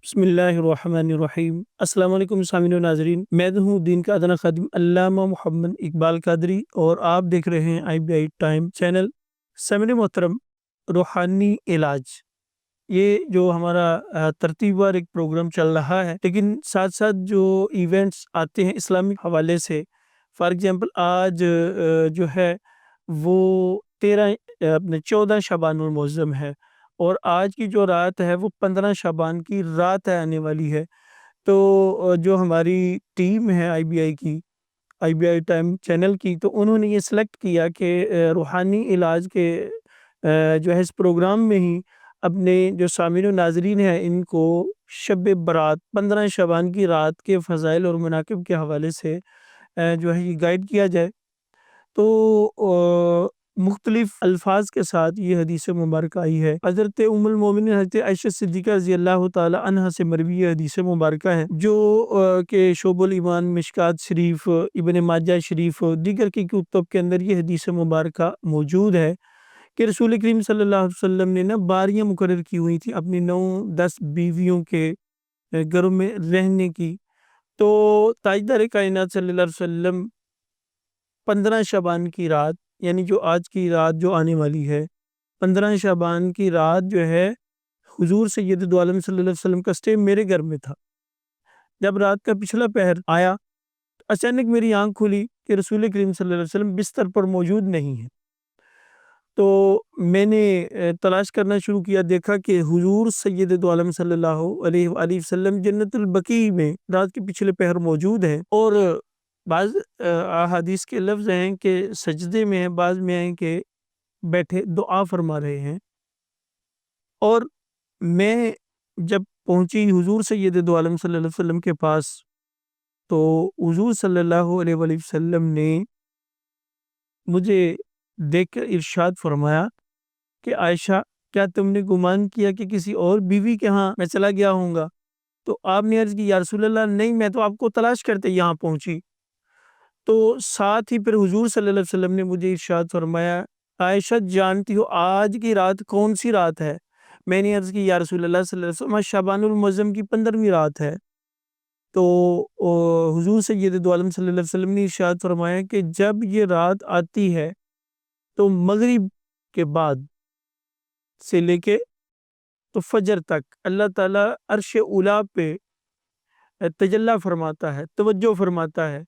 بسم اللہ الرحمن الرحیم۔ السلام علیکم سامعین و ناظرین، میں ہوں دین کا ادنا خادم علامہ محمد اقبال قادری اور آپ دیکھ رہے ہیں IBI ٹائم چینل۔ سامعین محترم، روحانی علاج یہ جو ہمارا ترتیب وار ایک پروگرام چل رہا ہے، لیکن ساتھ ساتھ جو ایونٹس آتے ہیں اسلامی حوالے سے، فار ایگزامپل آج جو ہے وہ 14 شعبان المعظم ہے، اور آج کی جو رات ہے وہ 15 شعبان کی رات آنے والی ہے۔ تو جو ہماری ٹیم ہے IBI ٹائم چینل کی، تو انہوں نے یہ سلیکٹ کیا کہ روحانی علاج کے جو ہے اس پروگرام میں ہی اپنے جو سامعین و ناظرین ہیں ان کو شب برات 15 شعبان کی رات کے فضائل اور مناقب کے حوالے سے جو ہے یہ گائیڈ کیا جائے۔ تو مختلف الفاظ کے ساتھ یہ حدیث مبارکہ آئی ہے۔ حضرت ام المومنین حضرت عائشہ صدیقہ رضی اللہ تعالی عنہ سے مروی یہ حدیث مبارکہ ہے، جو کہ شعب الایمان، مشکوٰۃ شریف، ابن ماجہ شریف، دیگر کی کتب کے اندر یہ حدیث مبارکہ موجود ہے کہ رسول کریم صلی اللہ علیہ وسلم نے باریاں مقرر کی ہوئی تھی اپنی 9-10 بیویوں کے گھروں میں رہنے کی۔ تو تاجدار کائنات صلی اللہ علیہ وسلم 15 شعبان کی رات، یعنی جو آج کی رات جو آنے والی ہے، 15 شعبان کی رات جو ہے حضور سید دو عالم صلی اللہ علیہ وسلم کا سٹے میرے گھر میں تھا۔ جب رات کا پچھلا پہر آیا، اچانک میری آنکھ کھلی کہ رسول کریم صلی اللہ علیہ وسلم بستر پر موجود نہیں ہیں۔ تو میں نے تلاش کرنا شروع کیا، دیکھا کہ حضور سید دو عالم صلی اللہ علیہ وآلہ وسلم جنت البقیع میں رات کے پچھلے پہر موجود ہیں، اور بعض احادیث کے لفظ ہیں کہ سجدے میں ہیں، بعض میں ہیں کہ بیٹھے دعا فرما رہے ہیں۔ اور میں جب پہنچی حضور سید دو عالم صلی اللہ علیہ وسلم کے پاس، تو حضور صلی اللہ علیہ وآلہ وسلم نے مجھے دیکھ کر ارشاد فرمایا کہ عائشہ، کیا تم نے گمان کیا کہ کسی اور بیوی کے ہاں میں چلا گیا ہوں گا؟ تو آپ نے عرض کی، یا رسول اللہ نہیں، میں تو آپ کو تلاش کرتے یہاں پہنچی۔ تو ساتھ ہی پھر حضور صلی اللہ علیہ وسلم نے مجھے ارشاد فرمایا، عائشہ جانتی ہو آج کی رات کون سی رات ہے؟ میں نے عرض کی، یا رسول اللہ صلی اللہ علیہ وسلم شعبان المعظم کی 15ویں رات ہے۔ تو حضور سید دو عالم صلی اللہ علیہ وسلم نے ارشاد فرمایا کہ جب یہ رات آتی ہے تو مغرب کے بعد سے لے کے تو فجر تک اللہ تعالیٰ عرش اولیٰ پہ تجلی فرماتا ہے، توجہ فرماتا ہے،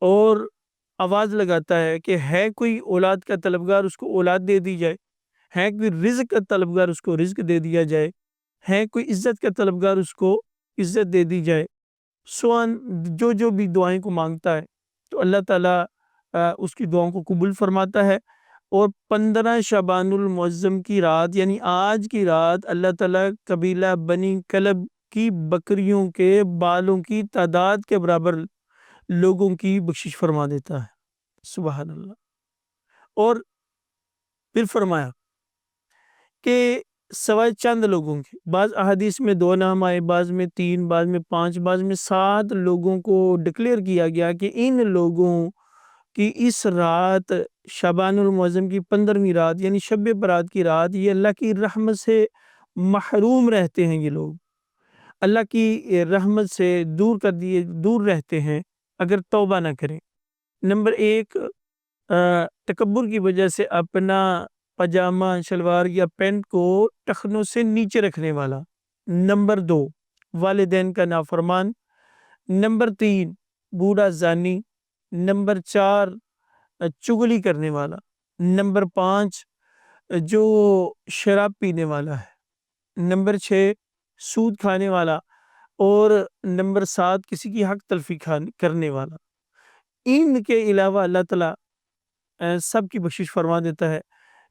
اور آواز لگاتا ہے کہ ہے کوئی اولاد کا طلبگار، اس کو اولاد دے دی جائے، ہے کوئی رزق کا طلبگار، اس کو رزق دے دیا جائے، ہے کوئی عزت کا طلبگار، اس کو عزت دے دی جائے۔ سوان جو بھی دعائیں کو مانگتا ہے تو اللہ تعالیٰ اس کی دعاؤں کو قبول فرماتا ہے۔ اور 15 شعبان المعظم کی رات، یعنی آج کی رات، اللہ تعالیٰ قبیلہ بنی کلب کی بکریوں کے بالوں کی تعداد کے برابر لوگوں کی بخشش فرما دیتا ہے۔ سبحان اللہ۔ اور پھر فرمایا کہ سوائے چند لوگوں کے، بعض احادیث میں 2 نام آئے، بعض میں 3، بعض میں 5، بعض میں 7 لوگوں کو ڈکلیئر کیا گیا کہ ان لوگوں کی اس رات شعبان المعظم کی 15ویں رات، یعنی شب برات کی رات، یہ اللہ کی رحمت سے محروم رہتے ہیں۔ یہ لوگ اللہ کی رحمت سے دور رہتے ہیں اگر توبہ نہ کریں۔ نمبر 1، تکبر کی وجہ سے اپنا پاجامہ، شلوار یا پینٹ کو ٹخنوں سے نیچے رکھنے والا۔ نمبر 2، والدین کا نافرمان۔ نمبر 3، بوڑھا زانی۔ نمبر 4، چغلی کرنے والا۔ نمبر 5، جو شراب پینے والا ہے۔ نمبر 6، سود کھانے والا۔ اور نمبر 7، کسی کی حق تلفی کرنے والا۔ ان کے علاوہ اللہ تعالیٰ سب کی بخشش فرما دیتا ہے۔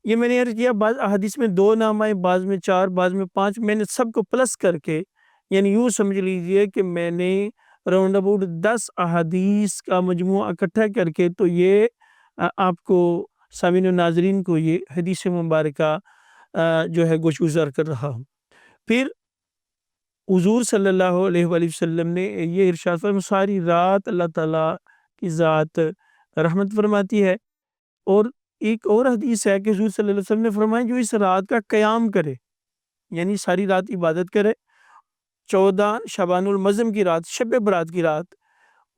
یہ میں نے عرض کیا، بعض احادیث میں 2 نام آئے، بعض میں 4، بعض میں 5، میں نے سب کو پلس کر کے، یعنی یوں سمجھ لیجئے کہ میں نے راؤنڈ اباؤٹ 10 احادیث کا مجموعہ اکٹھا کر کے تو یہ آپ کو سامعین و ناظرین کو یہ حدیث مبارکہ جو ہے گوشگزار کر رہا ہوں۔ پھر حضور صلی اللہ علیہ وآلہ وسلم نے یہ ارشاد فرمایا، ساری رات اللہ تعالیٰ کی ذات رحمت فرماتی ہے۔ اور ایک اور حدیث ہے کہ حضور صلی اللہ علیہ وسلم نے فرمایا، جو اس رات کا قیام کرے، یعنی ساری رات عبادت کرے 14 شعبان المظم کی رات، شب برات کی رات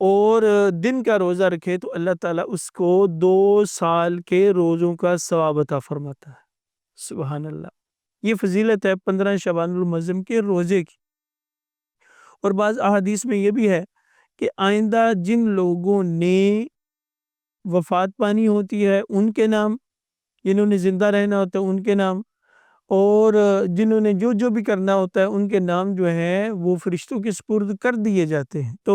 اور دن کا روزہ رکھے تو اللہ تعالیٰ اس کو 2 سال کے روزوں کا ثواب عطا فرماتا ہے۔ سبحان اللہ، یہ فضیلت ہے 15 شعبان المظم کے روزے کی۔ اور بعض احادیث میں یہ بھی ہے کہ آئندہ جن لوگوں نے وفات پانی ہوتی ہے ان کے نام، جنہوں نے زندہ رہنا ہوتا ہے ان کے نام، اور جنہوں نے جو جو بھی کرنا ہوتا ہے ان کے نام جو ہیں وہ فرشتوں کے سپرد کر دیے جاتے ہیں۔ تو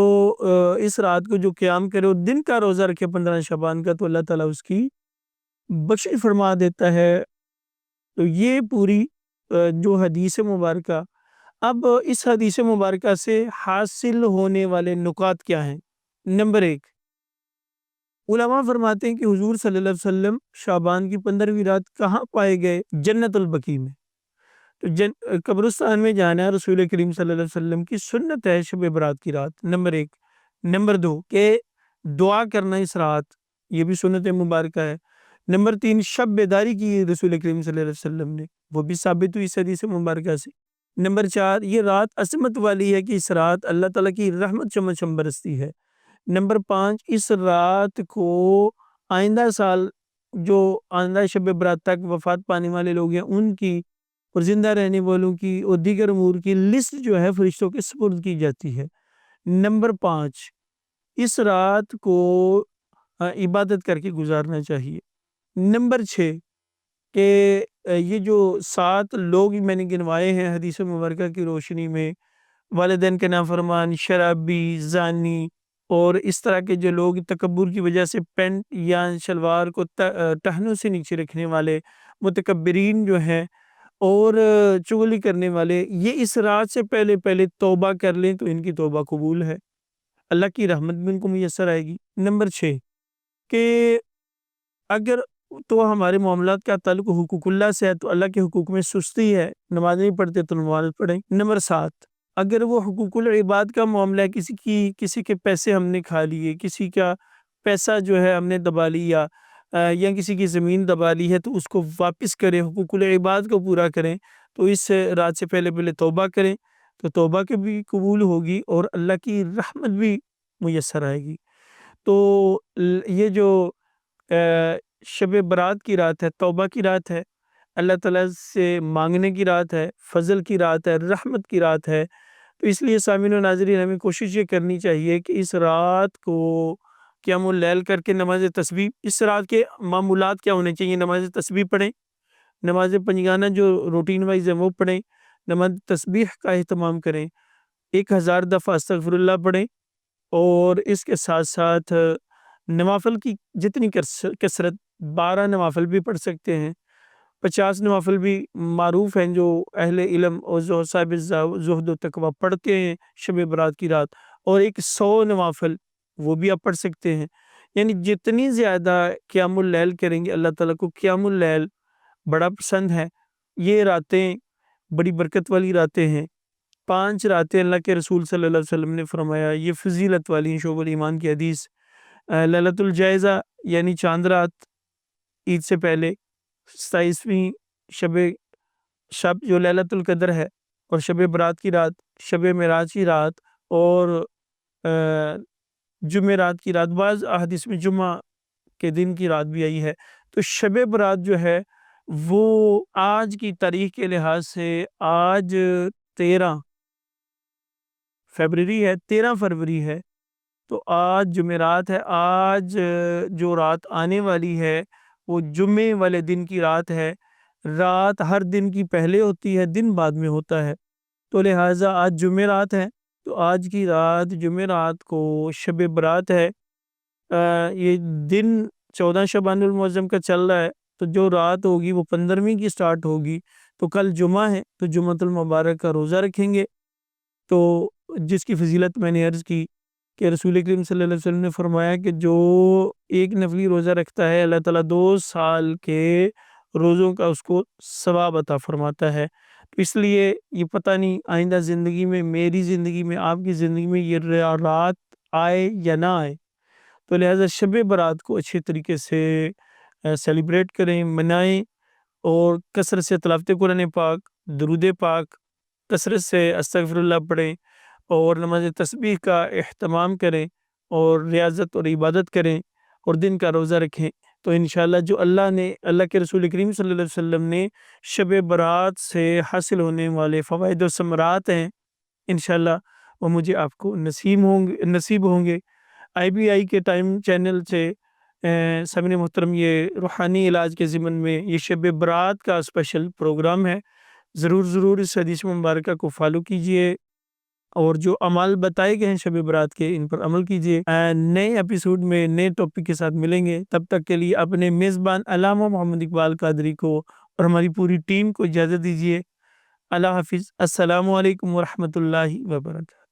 اس رات کو جو قیام کرے اور دن کا روزہ رکھے 15 شعبان کا تو اللہ تعالیٰ اس کی بخشش فرما دیتا ہے۔ تو یہ پوری جو حدیث مبارکہ، اب اس حدیث مبارکہ سے حاصل ہونے والے نکات کیا ہیں؟ نمبر 1، علماء فرماتے ہیں کہ حضور صلی اللہ علیہ وسلم شعبان کی 15ویں رات کہاں پائے گئے؟ جنت البقیع میں۔ تو قبرستان میں جانا رسول کریم صلی اللہ علیہ وسلم کی سنت ہے شب برات کی رات، نمبر 1۔ نمبر 2 کہ دعا کرنا اس رات، یہ بھی سنت مبارکہ ہے۔ نمبر 3 شب بیداری کی رسول کریم صلی اللہ علیہ وسلم نے، وہ بھی ثابت ہوئی اس حدیث مبارکہ سے۔ نمبر 4 یہ رات عظمت والی ہے کہ اس رات اللہ تعالیٰ کی رحمت چم چم برستی ہے۔ نمبر 5 اس رات کو آئندہ سال جو آئندہ شب برات تک وفات پانے والے لوگ ہیں ان کی اور زندہ رہنے والوں کی اور دیگر امور کی لسٹ جو ہے فرشتوں کے سپرد کی جاتی ہے۔ نمبر 5 اس رات کو عبادت کر کے گزارنا چاہیے۔ نمبر 6 کہ یہ جو 7 لوگ میں نے گنوائے ہیں حدیث مبارکہ کی روشنی میں، والدین کے نافرمان، شرابی، زانی اور اس طرح کے جو لوگ تکبر کی وجہ سے پینٹ یا شلوار کو ٹہنوں سے نیچے رکھنے والے متکبرین جو ہیں اور چغلی کرنے والے، یہ اس رات سے پہلے پہلے توبہ کر لیں تو ان کی توبہ قبول ہے، اللہ کی رحمت بھی ان کو میسر آئے گی۔ نمبر 6 کہ اگر تو ہمارے معاملات کا تعلق حقوق اللہ سے ہے تو اللہ کے حقوق میں سستی ہے، نماز نہیں پڑھتے تو نماز پڑھیں۔ نمبر 7 اگر وہ حقوق العباد کا معاملہ ہے، کسی کے پیسے ہم نے کھا لیے، کسی کا پیسہ جو ہے ہم نے دبا لیا یا کسی کی زمین دبا لی ہے تو اس کو واپس کریں، حقوق العباد کو پورا کریں، تو اس رات سے پہلے پہلے توبہ کریں تو توبہ کے بھی قبول ہوگی اور اللہ کی رحمت بھی میسر آئے گی۔ تو یہ جو شب برات کی رات ہے، توبہ کی رات ہے، اللہ تعالیٰ سے مانگنے کی رات ہے، فضل کی رات ہے، رحمت کی رات ہے۔ تو اس لیے سامعین و ناظرین ہمیں کوشش یہ کرنی چاہیے کہ اس رات کو قیام اللیل کر کے نماز تسبیح، اس رات کے معمولات کیا ہونے چاہیے؟ نماز تسبیح پڑھیں، نماز پنجگانہ جو روٹین وائز ہے وہ پڑھیں، نماز تسبیح کا اہتمام کریں، 1000 دفعہ استغفر اللہ پڑھیں، اور اس کے ساتھ ساتھ نوافل کی جتنی کثرت، 12 نوافل بھی پڑھ سکتے ہیں، 50 نوافل بھی معروف ہیں جو اہل علم اور صاحب زہد و تقوی پڑھتے ہیں شب برات کی رات، اور 100 نوافل وہ بھی آپ پڑھ سکتے ہیں۔ یعنی جتنی زیادہ قیام اللیل کریں گے، اللہ تعالیٰ کو قیام اللیل بڑا پسند ہے۔ یہ راتیں بڑی برکت والی راتیں ہیں، 5 راتیں اللہ کے رسول صلی اللہ علیہ وسلم نے فرمایا یہ فضیلت والی ہیں۔ شعب الایمان کی حدیث، لیلۃ الجائزہ یعنی چاند رات عید سے پہلے، 27ویں شب جو لیلۃ القدر ہے، اور شب برات کی رات، شب معراج کی رات، اور جمعرات کی رات، بعض احادیث میں جمعہ کے دن کی رات بھی آئی ہے۔ تو شب برات جو ہے وہ آج کی تاریخ کے لحاظ سے آج 13 فروری ہے، 13 فروری ہے، تو آج جمعرات ہے۔ آج جو رات آنے والی ہے وہ جمعے والے دن کی رات ہے۔ رات ہر دن کی پہلے ہوتی ہے، دن بعد میں ہوتا ہے، تو لہٰذا آج جمعرات ہے، تو آج کی رات جمعرات کو شب برات ہے۔ یہ دن 14 شعبان المعظم کا چل رہا ہے، تو جو رات ہوگی وہ 15ویں کی سٹارٹ ہوگی، تو کل جمعہ ہے تو جمعۃ المبارک کا روزہ رکھیں گے، تو جس کی فضیلت میں نے عرض کی کہ رسول کریم صلی اللہ علیہ وسلم نے فرمایا کہ جو ایک نفلی روزہ رکھتا ہے اللہ تعالیٰ 2 سال کے روزوں کا اس کو ثواب عطا فرماتا ہے۔ تو اس لیے یہ پتہ نہیں آئندہ زندگی میں، میری زندگی میں، آپ کی زندگی میں یہ رات آئے یا نہ آئے، تو لہٰذا شب برات کو اچھے طریقے سے سیلیبریٹ کریں، منائیں، اور کثرت سے تلاوت قرآن پاک، درود پاک، کثرت سے استغفر اللہ پڑھیں اور نماز تسبیح کا اہتمام کریں اور ریاضت اور عبادت کریں اور دن کا روزہ رکھیں، تو انشاءاللہ جو اللہ کے رسول کریم صلی اللہ علیہ وسلم نے شب برات سے حاصل ہونے والے فوائد و ثمرات ہیں، انشاءاللہ وہ مجھے آپ کو نصیب ہوں گے۔ IBI کے ٹائم چینل سے سامعین محترم یہ روحانی علاج کے ضمن میں یہ شب برات کا اسپیشل پروگرام ہے، ضرور اس حدیث مبارکہ کو فالو کیجئے اور جو اعمال بتائے گئے ہیں شب برات کے ان پر عمل کیجئے۔ نئے ایپیسوڈ میں نئے ٹاپک کے ساتھ ملیں گے، تب تک کے لیے اپنے میزبان علامہ محمد اقبال قادری کو اور ہماری پوری ٹیم کو اجازت دیجیے۔ اللہ حافظ، السلام علیکم ورحمۃ اللہ وبرکاتہ۔